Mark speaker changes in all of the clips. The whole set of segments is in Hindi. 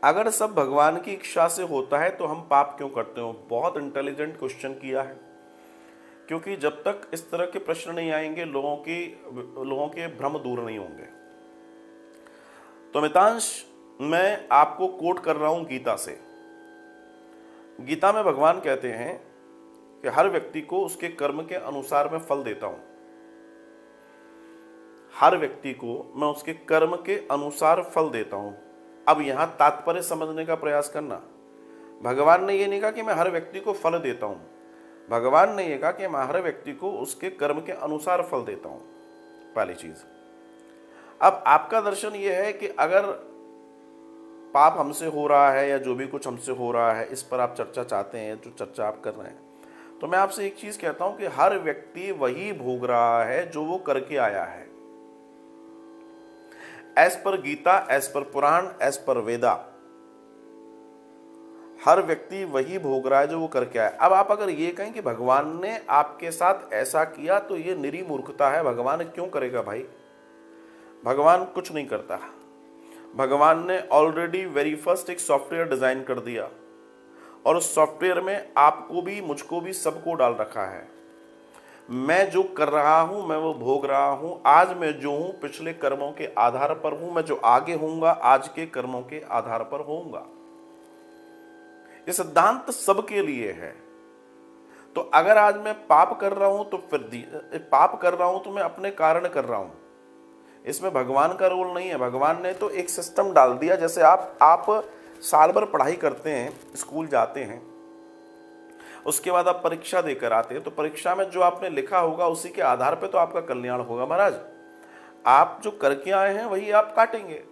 Speaker 1: अगर सब भगवान की इच्छा से होता है तो हम पाप क्यों करते हो? बहुत इंटेलिजेंट क्वेश्चन किया है, क्योंकि जब तक इस तरह के प्रश्न नहीं आएंगे लोगों के भ्रम दूर नहीं होंगे। तो मितांश, मैं आपको कोट कर रहा हूं गीता से। गीता में भगवान कहते हैं कि हर व्यक्ति को उसके कर्म के अनुसार मैं फल देता हूं। हर व्यक्ति को मैं उसके कर्म के अनुसार फल देता हूं। अब यहां तात्पर्य समझने का प्रयास करना। भगवान ने यह नहीं कहा कि मैं हर व्यक्ति को फल देता हूं। भगवान ने यह कहा कि मैं हर व्यक्ति को उसके कर्म के अनुसार फल देता हूं, पहली चीज। अब आपका दर्शन यह है कि अगर पाप हमसे हो रहा है या जो भी कुछ हमसे हो रहा है, इस पर आप चर्चा चाहते हैं, जो चर्चा आप कर रहे हैं, तो मैं आपसे एक चीज कहता हूं कि हर व्यक्ति वही भोग रहा है जो वो करके आया है। As per Gita, as per पुराण, एज पर वेदा, हर व्यक्ति वही भोग रहा है जो वो करके आया। अब आप अगर ये कहें कि भगवान ने आपके साथ ऐसा किया तो ये निरी मूर्खता है। भगवान क्यों करेगा भाई? भगवान कुछ नहीं करता। भगवान ने ऑलरेडी वेरी फर्स्ट एक सॉफ्टवेयर डिजाइन कर दिया और उस सॉफ्टवेयर में आपको भी, मुझको भी, सबको डाल रखा है। मैं जो कर रहा हूं मैं वो भोग रहा हूं। आज मैं जो हूं पिछले कर्मों के आधार पर हूं। मैं जो आगे होऊंगा आज के कर्मों के आधार पर होऊंगा। ये सिद्धांत सबके लिए है। तो अगर आज मैं पाप कर रहा हूं तो फिर पाप कर रहा हूं तो मैं अपने कारण कर रहा हूं। इसमें भगवान का रोल नहीं है। भगवान ने तो एक सिस्टम डाल दिया। जैसे आप साल भर पढ़ाई करते हैं, स्कूल जाते हैं, उसके बाद आप परीक्षा देकर आते हैं, तो परीक्षा में जो आपने लिखा होगा उसी के आधार पे तो आपका कल्याण होगा। महाराज, आप जो करके आए हैं वही आप काटेंगे।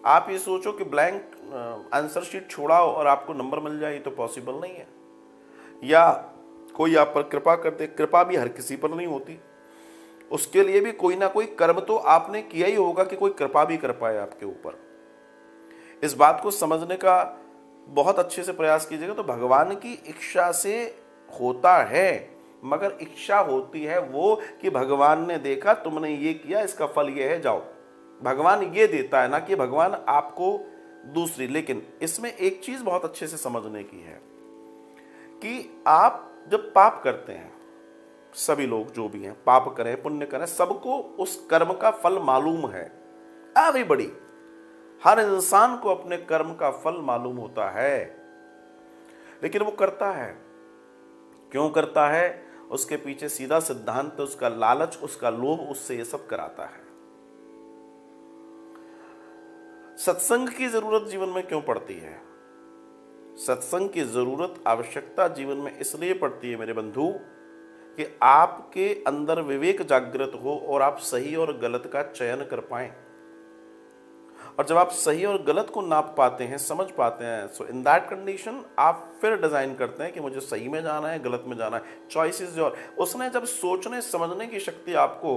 Speaker 1: आप ये सोचो कि ब्लैंक आंसर शीट छोड़ाओ और आपको नंबर मिल जाए, तो पॉसिबल नहीं है। या कोई आप पर कृपा कर दे, कृपा भी हर किसी पर नहीं होती। उसके लिए भी कोई ना कोई कर्म तो आपने किया ही होगा कि कोई कृपा भी कर पाए आपके ऊपर। इस बात को समझने का बहुत अच्छे से प्रयास कीजिएगा। तो भगवान की इच्छा से होता है, मगर इच्छा होती है वो कि भगवान ने देखा तुमने ये किया, इसका फल ये है, जाओ। भगवान ये देता है, ना कि भगवान आपको दूसरी। लेकिन इसमें एक चीज बहुत अच्छे से समझने की है कि आप जब पाप करते हैं, सभी लोग जो भी हैं, पाप करें पुण्य करें, सबको उस कर्म का फल मालूम है। एवरीबॉडी, हर इंसान को अपने कर्म का फल मालूम होता है। लेकिन वो करता है, क्यों करता है? उसके पीछे सीधा सिद्धांत, उसका लालच, उसका लोभ उससे ये सब कराता है। सत्संग की जरूरत जीवन में क्यों पड़ती है? सत्संग की जरूरत, आवश्यकता जीवन में इसलिए पड़ती है मेरे बंधु कि आपके अंदर विवेक जागृत हो और आप सही और गलत का चयन कर पाएं। और जब आप सही और गलत को नाप पाते हैं, समझ पाते हैं, सो इन दैट कंडीशन आप फिर डिजाइन करते हैं कि मुझे सही में जाना है, गलत में जाना है। Choice is your. उसने जब सोचने समझने की शक्ति आपको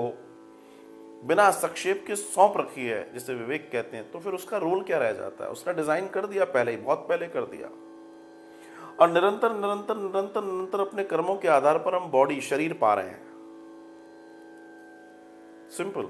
Speaker 1: बिना हस्तक्षेप के सौंप रखी है, जिसे विवेक कहते हैं, तो फिर उसका रोल क्या रह जाता है? उसने डिजाइन कर दिया पहले ही, बहुत पहले कर दिया। और निरंतर निरंतर निरंतर निरंतर अपने कर्मों के आधार पर हम बॉडी, शरीर पा रहे हैं। सिंपल।